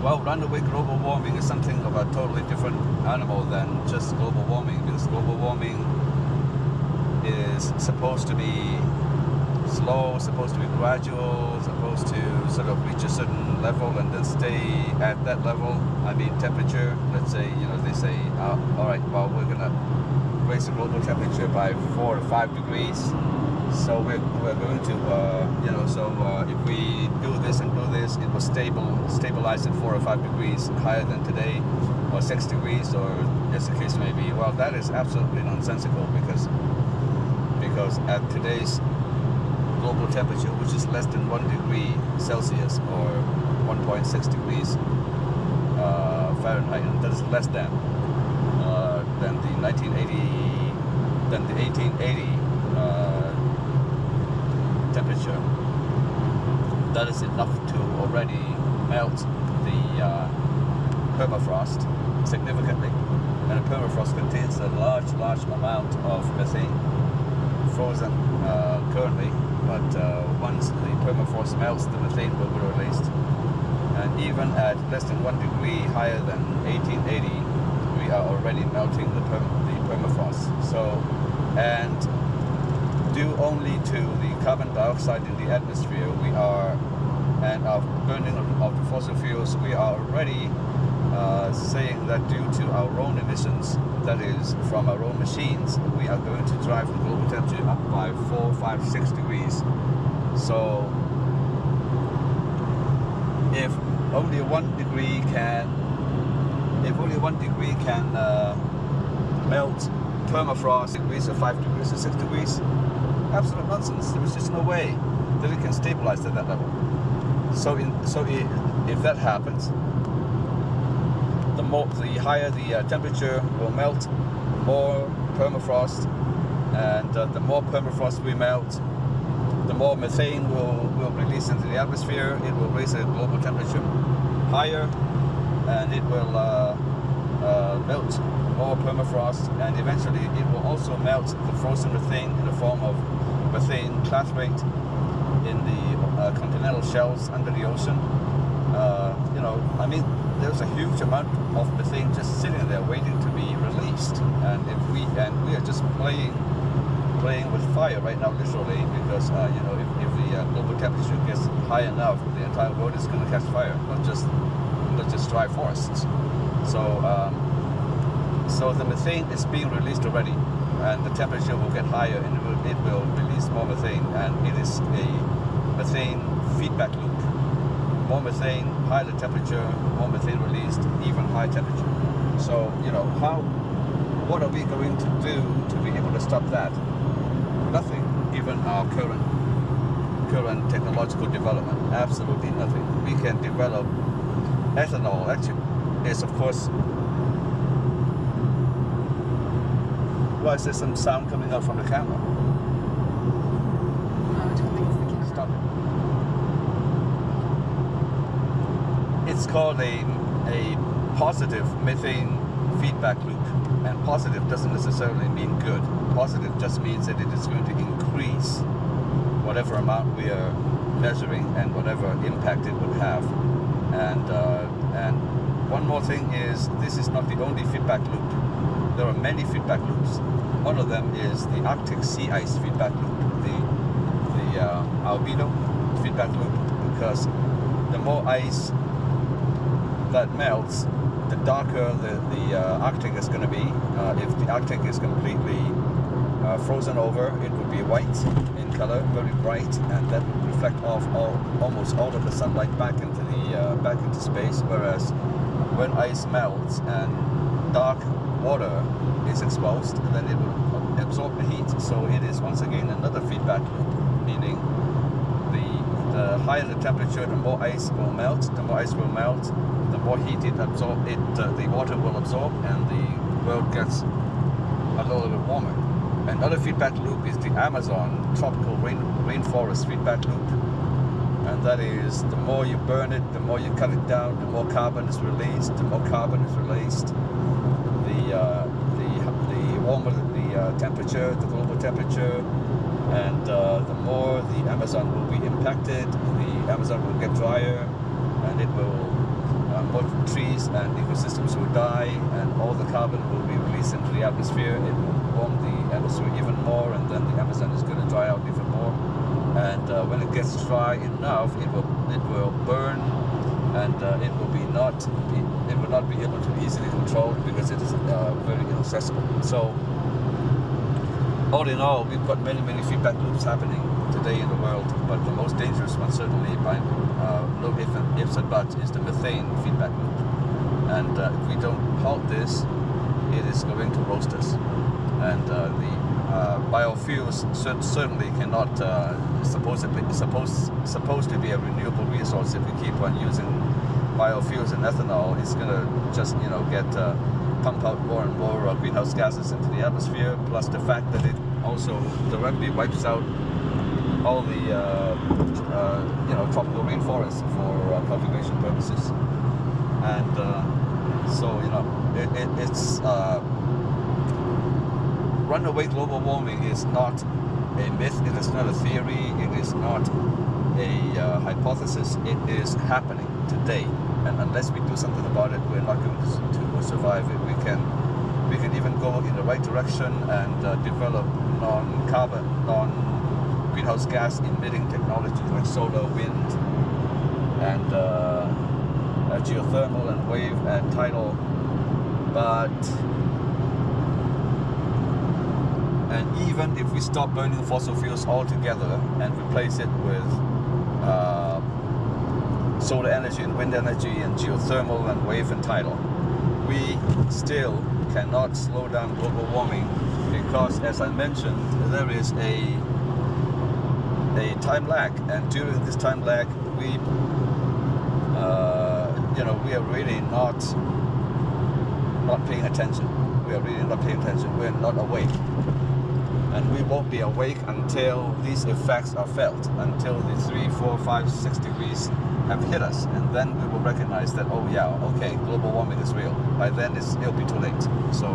Well, runaway global warming is something of a totally different animal than just global warming, because global warming is supposed to be slow, supposed to be gradual, supposed to sort of reach a certain level and then stay at that level. I mean, temperature, let's say, they say, all right, well, we're going to raise the global temperature by 4 to 5 degrees. So we're going to, if we do this and do this, it will stabilize at 4 or 5 degrees higher than today, or 6 degrees, or as the case may be. Well, that is absolutely nonsensical, because at today's global temperature, which is less than 1 degree Celsius or 1.6 degrees Fahrenheit, and that is less than the 1880 temperature. That is enough to already melt the permafrost significantly, and the permafrost contains a large amount of methane frozen currently, but once the permafrost melts, the methane will be released, and even at less than 1 degree higher than 1880, we are already melting the permafrost. So, and due only to the carbon dioxide in the atmosphere, and our burning of the fossil fuels, we are already saying that due to our own emissions, that is from our own machines, we are going to drive the global temperature up by 4, 5, 6 degrees. So if only 1 degree can melt permafrost degrees, or 5 degrees, or 6 degrees, absolute nonsense. There is just no way that it can stabilize at that level. So if that happens, the higher the temperature will melt, more permafrost, and the more permafrost we melt, the more methane will release into the atmosphere. It will raise the global temperature higher, and it will melt more permafrost, and eventually it will also melt the frozen methane in the form of methane clathrate in the continental shelves under the ocean. There's a huge amount of methane just sitting there waiting to be released, and we are just playing with fire right now, literally, because if the global temperature gets high enough, the entire world is going to catch fire, not just dry forests. So the methane is being released already, and the temperature will get higher, and it will release more methane, and it is a methane feedback loop. More methane, higher the temperature, more methane released, even higher temperature. So, what are we going to do to be able to stop that? Nothing, given our current technological development. Absolutely nothing. We can develop ethanol. Actually, is of course. Why is there some sound coming out from the camera? I don't think it's the camera. Stop it. It's called a positive methane feedback loop, and positive doesn't necessarily mean good. Positive just means that it is going to increase whatever amount we are measuring and whatever impact it would have. And one more thing is, this is not the only feedback loop. There are many feedback loops. One of them is the Arctic sea ice feedback loop, the albedo feedback loop, because the more ice that melts, the darker the Arctic is going to be. If the Arctic is completely frozen over, it would be white in color, very bright, and that would reflect off almost all of the sunlight back into space. Whereas when ice melts and dark water is exposed, then it will absorb the heat. So it is once again another feedback loop, meaning the higher the temperature, the more ice will melt. The more ice will melt, the more heat the water will absorb, and the world gets a little bit warmer. Another feedback loop is the Amazon tropical rainforest feedback loop, and that is, the more you burn it, the more you cut it down, the more carbon is released. The more carbon is released, the warmer the temperature, the global temperature, and the more the Amazon will be impacted. The Amazon will get drier, and it will more trees and ecosystems will die, and all the carbon will be released into the atmosphere. It will warm the atmosphere even more, and then the Amazon is going to dry out even more. And when it gets dry enough, it will burn, and it will not be able to be easily controlled because it is very inaccessible. So all in all, we've got many feedback loops happening today in the world, but the most dangerous one, certainly by no ifs and buts, is the methane feedback loop. And if we don't halt this, it is going to roast us. And the biofuels certainly cannot supposed to be a renewable resource. If we keep on using biofuels and ethanol, it's going to just get pump out more and more greenhouse gases into the atmosphere, plus the fact that it also directly wipes out all the tropical rainforests for cultivation purposes. And so it's runaway global warming is not a myth, it is not a theory, it is not a hypothesis, it is happening today. And unless we do something about it, we're not going to survive it. We can even go in the right direction and develop non-carbon, non-greenhouse gas emitting technology like solar, wind, and geothermal and wave and tidal. And even if we stop burning fossil fuels altogether and replace it with solar energy and wind energy and geothermal and wave and tidal, we still cannot slow down global warming, because, as I mentioned, there is a time lag, and during this time lag, we are really not paying attention. We are really not paying attention. We're not awake. And we won't be awake until these effects are felt, until the 3, 4, 5, 6 degrees have hit us, and then we will recognize that, oh yeah, okay, global warming is real. By then it'll be too late. So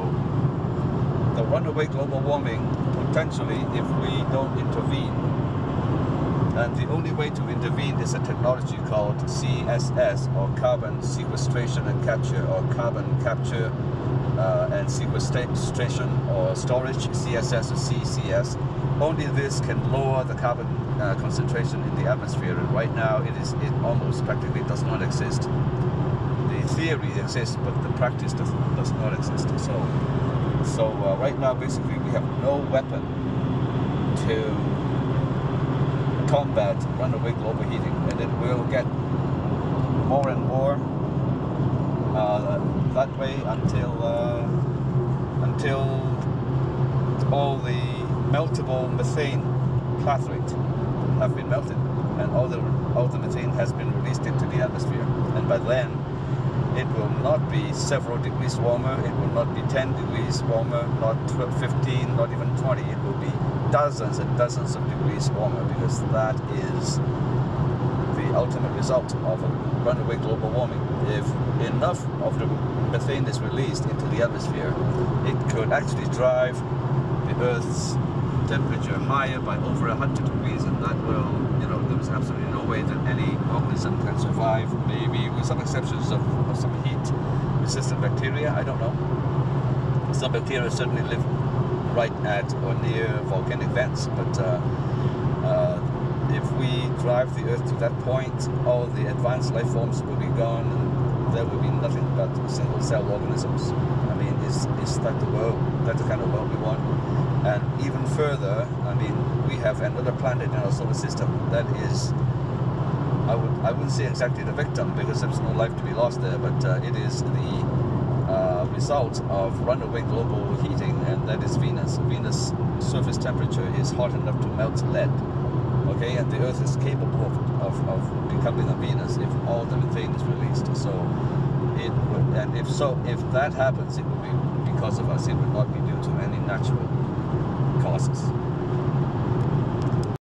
the runaway global warming, potentially, if we don't intervene, and the only way to intervene is a technology called CSS, or carbon sequestration and capture, or carbon capture and sequestration or storage, CSS or CCS. Only this can lower the carbon concentration in the atmosphere, and right now it almost practically does not exist. The theory exists, but the practice does not exist. So right now, basically, we have no weapon to combat runaway global heating, and it will get more and more that way until all the meltable methane clathrate have been melted, and all the methane has been released into the atmosphere. And by then, it will not be several degrees warmer, it will not be 10 degrees warmer, not 15, not even 20. It will be dozens and dozens of degrees warmer, because that is the ultimate result of a runaway global warming. If enough of the methane is released into the atmosphere, it could actually drive the Earth's temperature higher by over 100 degrees, and that will, there is absolutely no way that any organism can survive, maybe with some exceptions of some heat-resistant bacteria, I don't know. Some bacteria certainly live right at or near volcanic vents, but if we drive the Earth to that point, all the advanced life forms will be gone, and there will be nothing but single-cell organisms. I mean, is that the world? That's the kind of world we want. And even further, I mean, we have another planet in our solar system that is, I wouldn't say exactly the victim, because there's no life to be lost there, but it is the result of runaway global heating, and that is Venus. Venus' surface temperature is hot enough to melt lead. Okay, and the Earth is capable of becoming a Venus if all the methane is released. So it would, and if that happens, it would be because of us. It would not be due to any natural causes.